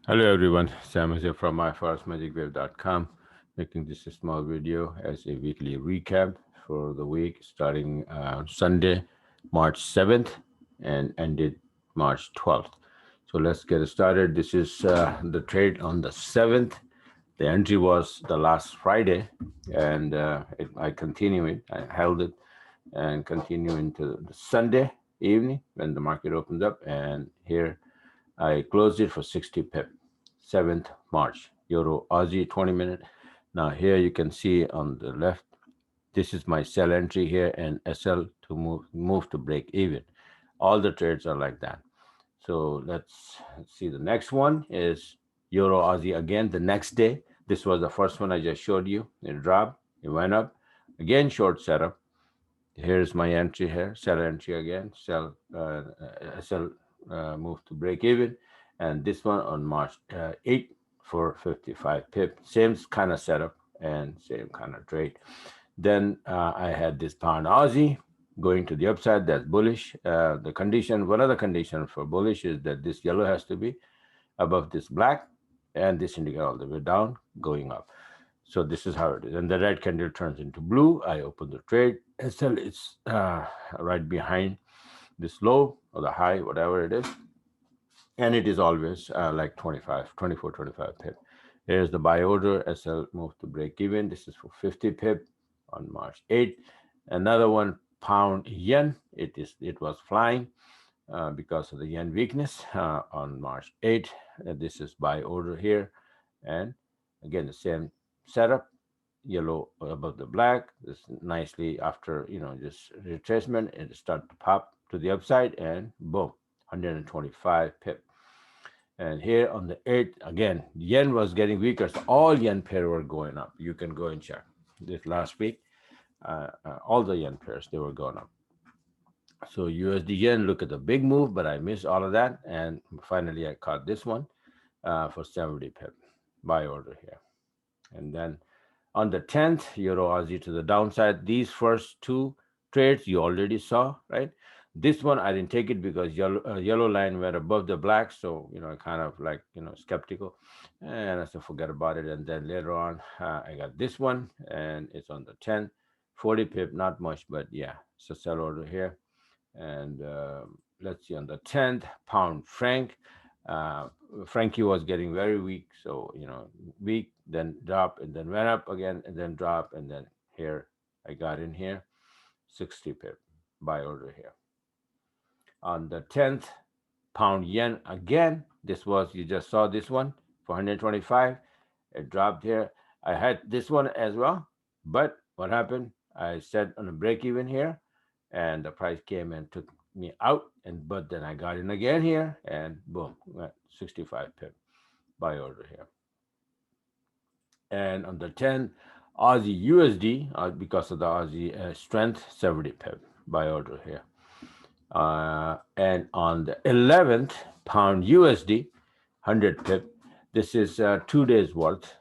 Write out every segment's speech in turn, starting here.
Hello everyone, Sam is here from myforesmagicwave.com, making this a small video as a weekly recap for the week starting Sunday, March 7th and ended March 12th. So let's get started. This is the trade on the 7th. The entry was the last Friday and I continue it. I held it and continue into the Sunday evening when the market opens up, and here I closed it for 60 pip. 7th March, Euro Aussie 20 minute. Now here you can see on the left, this is my sell entry here and SL to move to break even. All the trades are like that. So let's see. The next one is Euro Aussie again the next day. This was the first one I just showed you. It dropped, it went up. Again, short setup. Here's my entry here, sell entry again, sell move to break even. And this one on March 8 for 55 pip. Same kind of setup and same kind of trade. Then I had this pound Aussie going to the upside. That's bullish. The condition, one other condition for bullish is that this yellow has to be above this black and this indicator all the way down going up. So this is how it is. And the red candle turns into blue. I open the trade. SL it's right behind this low or the high, whatever it is. And it is always like 24, 25 pip. Here's the buy order. SL move to break even. This is for 50 pip on March 8th. Another one, pound yen. It was flying because of the yen weakness on March 8th. This is buy order here. And again, the same setup, yellow above the black. This nicely after just retracement, it start to pop to the upside and boom, 125 pip. And here on the 8th, again, yen was getting weaker, so all yen pair were going up. You can go and check this last week. All the yen pairs, they were going up. So USD yen, look at the big move, but I missed all of that. And finally, I caught this one for 70 pip, buy order here. And then on the 10th, Euro Aussie to the downside. These first two trades you already saw, right? This one I didn't take it because yellow line went above the black, so kind of like skeptical, and I said forget about it. And then later on, I got this one, and it's on the 10th, 40 pip, not much, but yeah, it's a sell order here. And let's see on the 10th, pound franc. Uh, Frankie was getting very weak, so weak, then drop, and then went up again, and then drop, and then here I got in here, 60 pip, buy order here. On the 10th, pound yen again. This was, you just saw this one for 125. It dropped here. I had this one as well, but what happened? I set on a break even here, and the price came and took me out. And but then I got in again here, and boom, 65 pip, buy order here. And on the 10, Aussie USD, because of the Aussie strength, 70 pip, buy order here. And on the 11th, pound USD, 100 pip. This is 2 days worth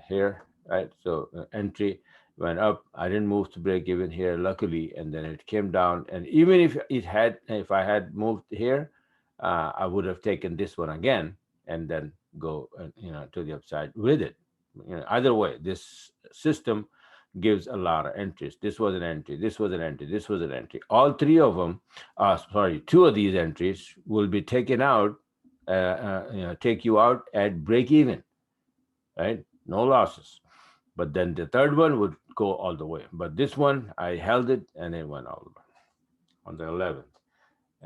here, right? So entry went up. I didn't move to break even here, luckily, and then it came down. And even if I had moved here, I would have taken this one again and then go, to the upside with it. Either way, this system gives a lot of entries. This was an entry, this was an entry, this was an entry. All three of them, two of these entries will be taken out, take you out at break even, right? No losses. But then the third one would go all the way. But this one, I held it and it went all the way on the 11th.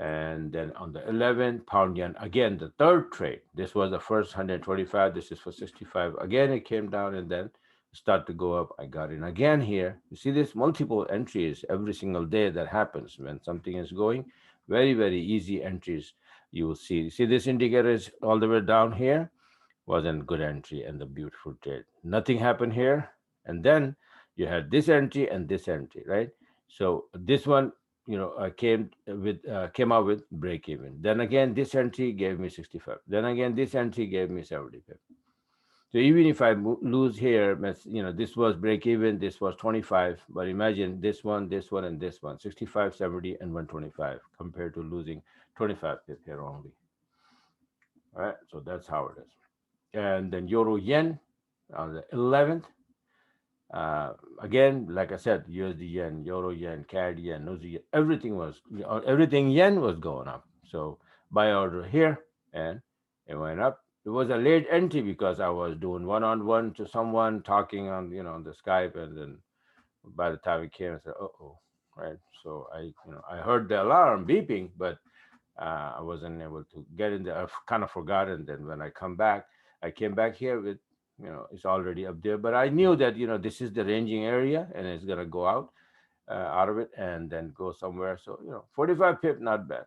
And then on the 11th, pound yen, again, the third trade. This was the first 125. This is for 65. Again, it came down and then start to go up. I got in again here. You see this multiple entries every single day that happens when something is going. Very, very easy entries you will see. See this indicator is all the way down here. Wasn't good entry and the beautiful trade. Nothing happened here. And then you had this entry and this entry, right? So this one, I came out with break even. Then again, this entry gave me 65. Then again, this entry gave me 75. So even if I lose here, this was break even, this was 25. But imagine this one, and this one, 65, 70, and 125 compared to losing 25 pip here only. All right, so that's how it is. and then euro yen on the 11th. Again, like I said, USD yen, euro yen, CAD yen, Aussie yen, everything yen was going up. So buy order here, and it went up. It was a late entry because I was doing one-on-one to someone, talking on on the Skype, and then by the time it came, I said, "Uh-oh," right? So I heard the alarm beeping, but I wasn't able to get in there. I kind of forgot, and then when I came back here with, it's already up there. But I knew that this is the ranging area, and it's gonna go out of it, and then go somewhere. So 45 pip, not bad.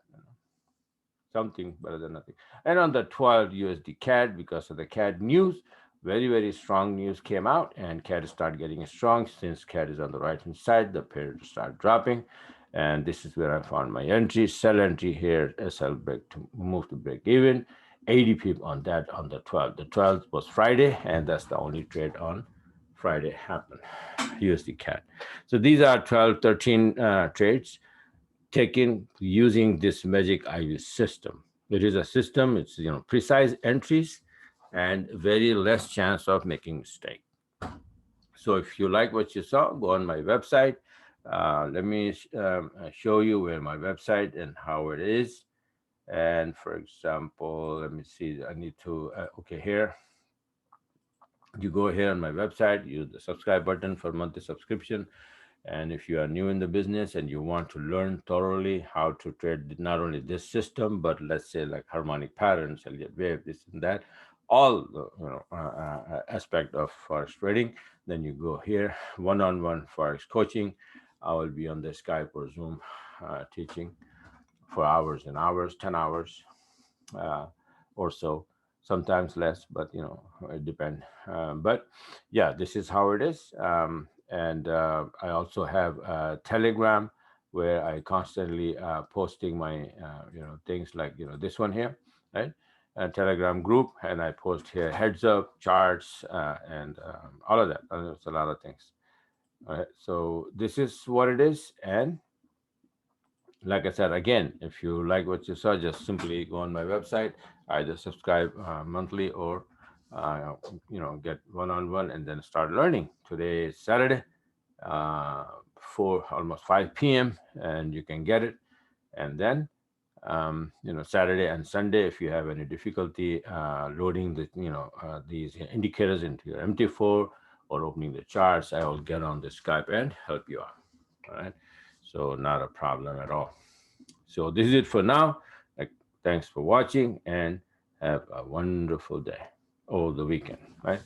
Something better than nothing. And on the 12 USD CAD, because of the CAD news, very, very strong news came out, and CAD started getting strong. Since CAD is on the right hand side, the pair start dropping, and this is where I found my entry, sell entry here, SL break to move to break even, 80 pip on that on the 12th. The 12th was Friday, and that's the only trade on Friday happened, USD CAD. So these are 12, 13 trades taken using this magic IV system. It is a system. It's precise entries and very less chance of making mistake. So if you like what you saw, go on my website. Let me show you where my website and how it is. And for example, let me see. I need to okay, here you go here on my website, use the subscribe button for monthly subscription. And if you are new in the business and you want to learn thoroughly how to trade not only this system, but let's say like harmonic patterns, Elliott wave, this and that, all the aspect of forex trading, then you go here, one-on-one forex coaching. I will be on the Skype or Zoom teaching for hours and hours, 10 hours or so, sometimes less, but it depends. But yeah, this is how it is. And I also have Telegram, where I constantly posting my things like this one here, right? A Telegram group, and I post here heads up charts and all of that. It's a lot of things. All right, so this is what it is. And like I said, again, if you like what you saw, just simply go on my website, either subscribe monthly, or get one-on-one and then start learning. Today is Saturday, 4 almost 5 p.m., and you can get it. And then Saturday and Sunday, if you have any difficulty loading these indicators into your MT4 or opening the charts, I will get on the Skype and help you out. All right, so not a problem at all. So this is it for now. Thanks for watching, and have a wonderful day or the weekend, right?